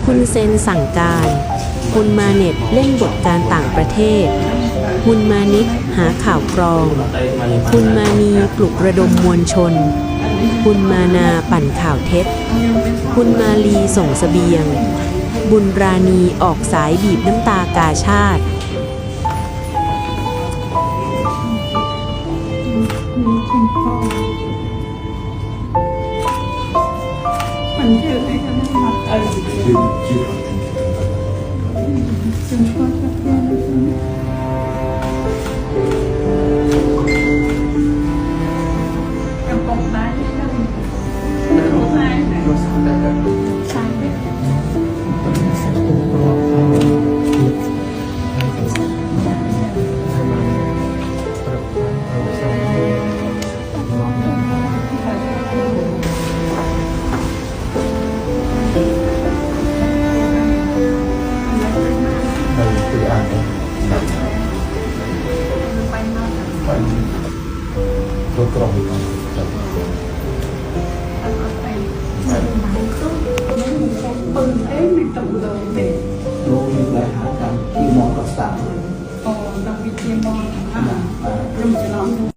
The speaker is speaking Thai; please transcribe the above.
ฮุนเซนสั่งการฮุนมาเน็ตเล่นบทการต่างประเทศฮุนมานิดหาข่าวกรองฮุนมานีปลุกระดมมวลชนฮุนมานาปั่นข่าวเท็จฮุนมาลีส่งเสบียงบุญราณีออกสายบีบน้ำตากาชาติมันชื่ออะไรกันนะคะชื่อกับปกบ้านที่นั่งรู้ไหมใช่ไหมคืออ่านไปรถกรอง